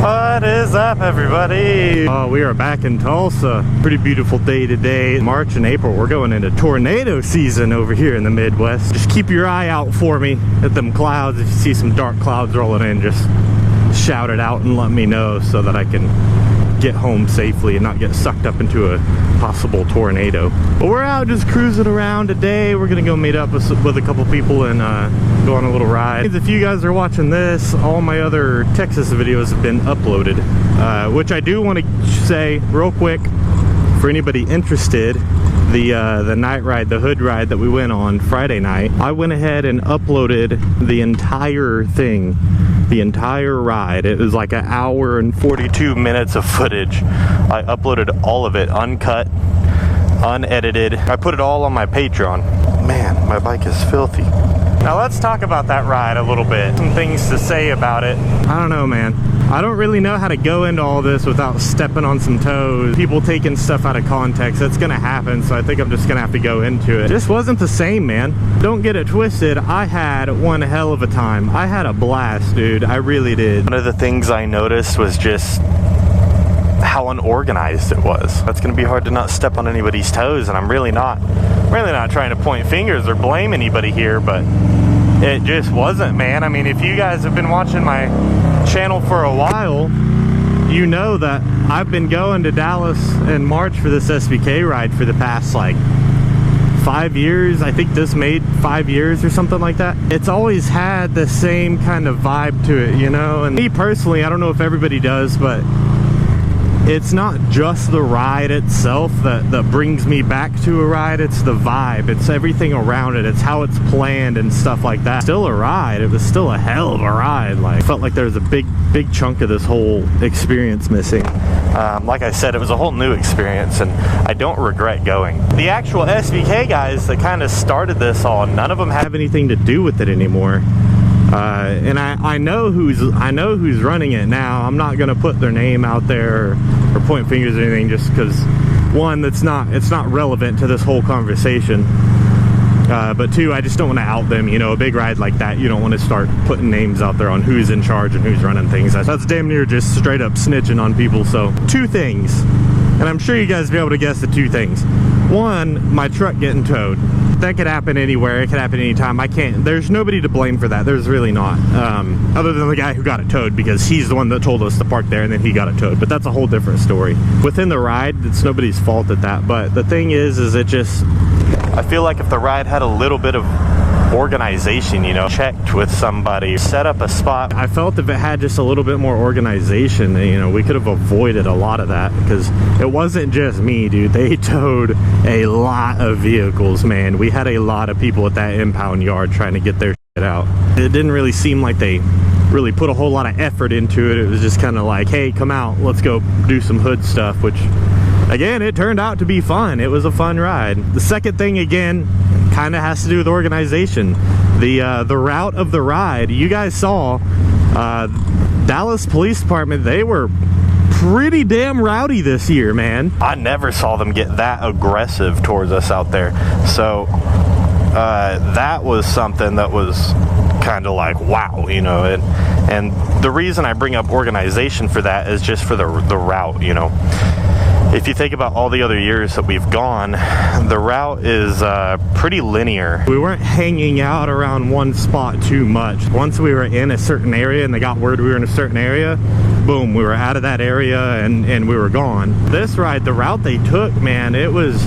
What is up, everybody? We are back in Tulsa. Pretty beautiful day today. March and April, we're going into tornado season over here in the Midwest. Just keep your eye out for me at them clouds. If you see some dark clouds rolling in, just shout it out and let me know so that I can get home safely and not get sucked up into a possible tornado. But we're out just cruising around today. We're gonna go meet up with a couple people and go on a little ride. If you guys are watching this, all my other Texas videos have been uploaded, which I do want to say real quick for anybody interested. The night ride, the hood ride that we went on Friday night, I went ahead and uploaded the entire thing, the entire ride. It was like an hour and 42 minutes of footage. I uploaded all of it, uncut, unedited. I put it all on my Patreon. Man, my bike is filthy. Now let's talk about that ride a little bit. Some things to say about it. I don't know, man. I don't really know how to go into all this without stepping on some toes. People taking stuff out of context. That's gonna happen, so I think I'm just gonna have to go into it. Just wasn't the same, man. Don't get it twisted. I had one hell of a time. I had a blast, dude. I really did. One of the things I noticed was just how unorganized it was. It's gonna be hard to not step on anybody's toes, and I'm really not trying to point fingers or blame anybody here, but it just wasn't, man. I mean, if you guys have been watching my channel for a while, you know that I've been going to Dallas in March for this SBK ride for the past like 5 years. I think this made 5 years or something like that. It's always had the same kind of vibe to it, you know. And me personally, I don't know if everybody does, but it's not just the ride itself that brings me back to a ride. It's the vibe. It's everything around it. It's how it's planned and stuff like that. Still a ride. It was still a hell of a ride. Like, felt like there was a big chunk of this whole experience missing. Like I said, it was a whole new experience, and I don't regret going. The actual SBK guys that kind of started this all, none of them have anything to do with it anymore. And I know who's running it now. I'm not gonna put their name out there or point fingers or anything, just because one, it's not relevant to this whole conversation. But two, I just don't want to out them. You know, a big ride like that, you don't want to start putting names out there on who's in charge and who's running things. That's damn near just straight up snitching on people. So two things, and I'm sure you guys will be able to guess the two things. One, my truck getting towed. That could happen anywhere. It could happen anytime. There's nobody to blame for that. There's really not. Other than the guy who got it towed, because he's the one that told us to park there and then he got it towed. But that's a whole different story. Within the ride, it's nobody's fault at that. But the thing is it just, I feel like if the ride had a little bit of organization, you know, checked with somebody, set up a spot. I felt if it had just a little bit more organization, you know, we could have avoided a lot of that, because it wasn't just me, dude. They towed a lot of vehicles, man. We had a lot of people at that impound yard trying to get their shit out. It didn't really seem like they really put a whole lot of effort into it. It was just kind of like, hey, come out, let's go do some hood stuff, which again, it turned out to be fun. It was a fun ride. The second thing, again, kind of has to do with organization. The route of the ride, you guys saw, Dallas Police Department, they were pretty damn rowdy this year, man. I never saw them get that aggressive towards us out there. So that was something that was kind of like, wow, you know. And the reason I bring up organization for that is just for the route, you know. If you think about all the other years that we've gone, the route is pretty linear. We weren't hanging out around one spot too much. Once we were in a certain area and they got word we were in a certain area, boom, we were out of that area and we were gone. This ride, the route they took, man, it was,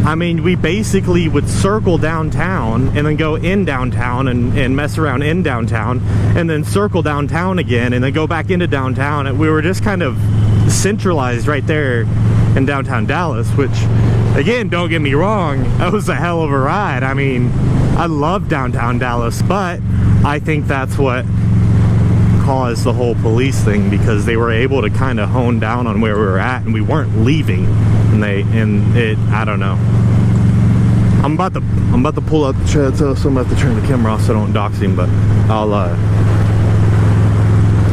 I mean, we basically would circle downtown and then go in downtown and mess around in downtown and then circle downtown again and then go back into downtown. And we were just kind of centralized right there in downtown Dallas, which, again, don't get me wrong, that was a hell of a ride. I mean, I love downtown Dallas, but I think that's what caused the whole police thing, because they were able to kind of hone down on where we were at and we weren't leaving, and I don't know. I'm about to pull out the chat, so I'm about to turn the camera off so I don't dox him, but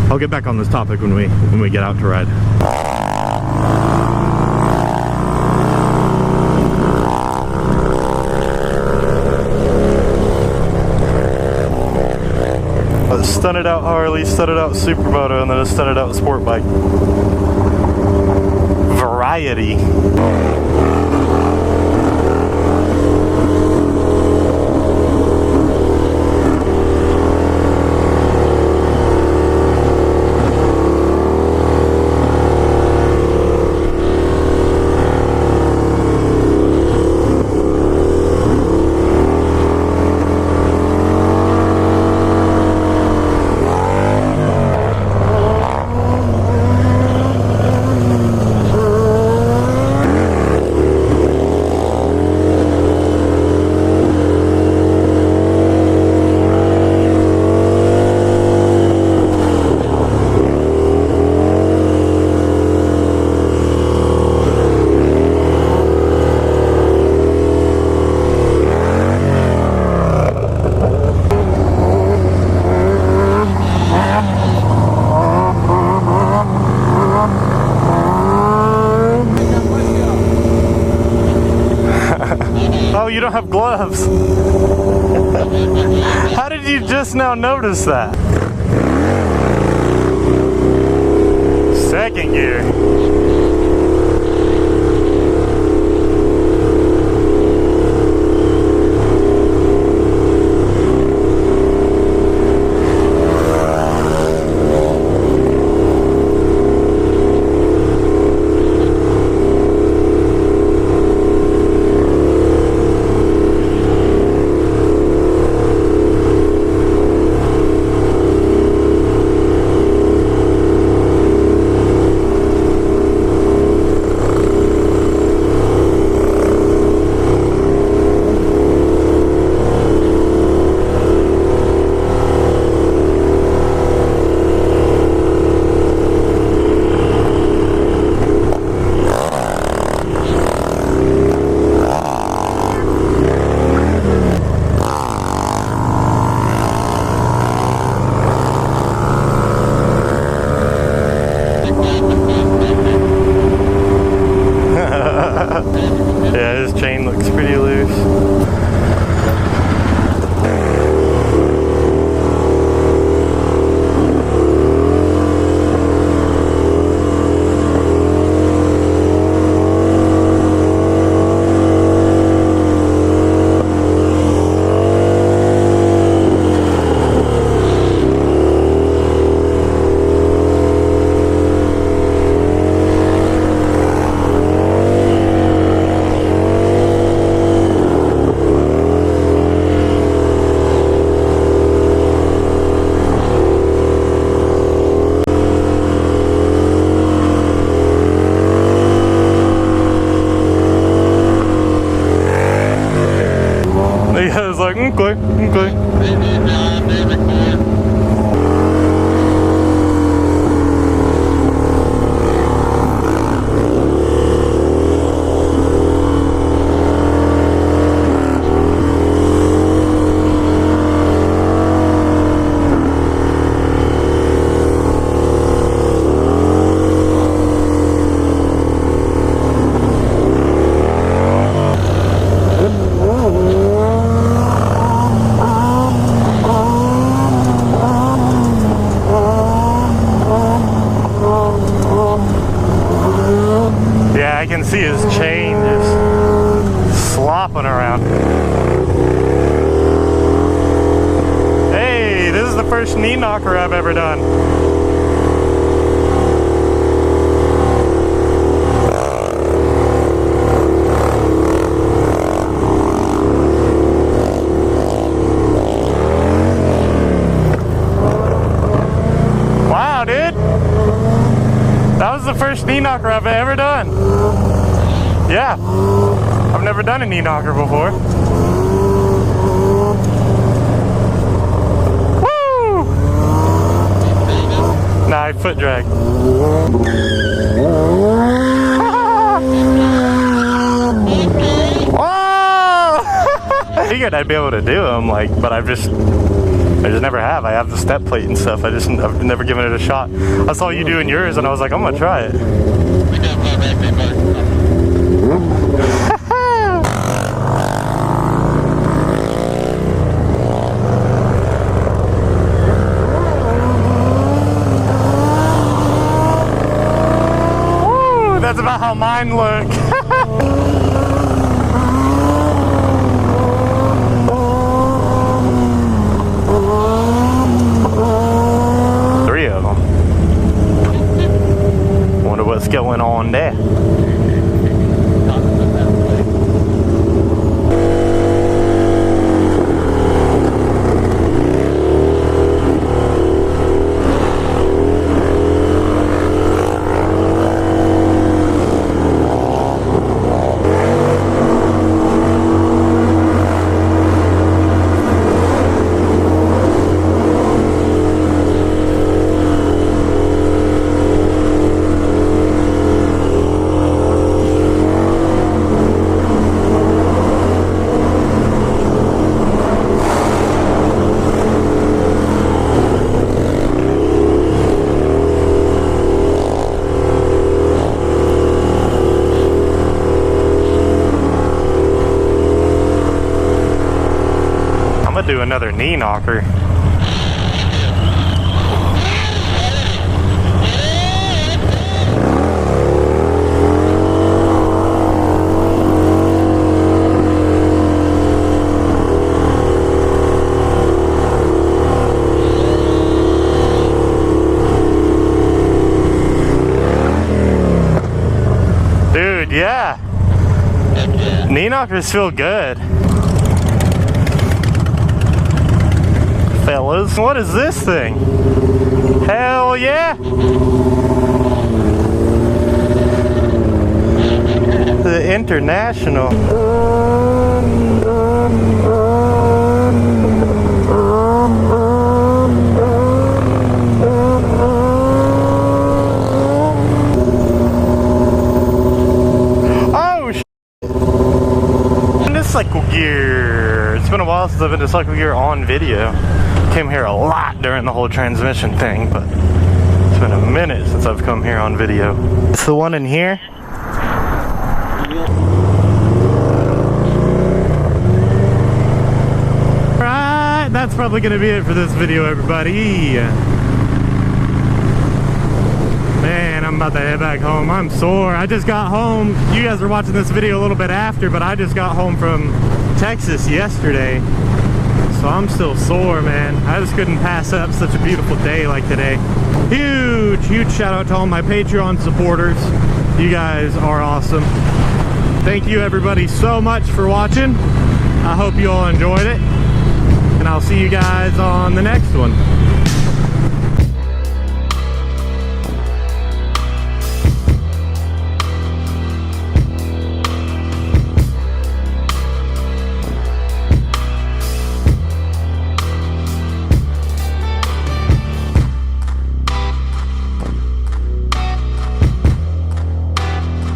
I'll get back on this topic when we get out to ride. stunted out Harley, stunted out Supermoto, and then a stunted out sport bike. Variety. Oh, you don't have gloves. How did you just now notice that? Second gear. Yeah, his chain looks pretty loose. I was like, okay. I can see his chain just slopping around. Hey, this is the first knee knocker I've ever done. Wow, dude. That was the first knee knocker I've ever done. Yeah, I've never done a knee knocker before. Woo! Nah, foot drag. Whoa! Figured I'd be able to do them, like, but I just never have. I have the step plate and stuff. I've never given it a shot. I saw you doing yours, and I was like, I'm gonna try it. That's about how mine look. Three of them. Wonder what's going on there. Do another knee knocker. Dude, yeah. Knee knockers feel good. Fellas, what is this thing? Hell yeah! The International. Oh shit! Cycle gear. It's been a while since I've been to cycle gear on video. Came here a lot during the whole transmission thing, but it's been a minute since I've come here on video. It's the one in here. Alright, that's probably gonna be it for this video, everybody. Man, I'm about to head back home. I'm sore. I just got home. You guys are watching this video a little bit after, but I just got home from Texas yesterday. So I'm still sore, man. I just couldn't pass up such a beautiful day like today. Huge shout out to all my Patreon supporters. You guys are awesome. Thank you everybody so much for watching. I hope you all enjoyed it. And I'll see you guys on the next one.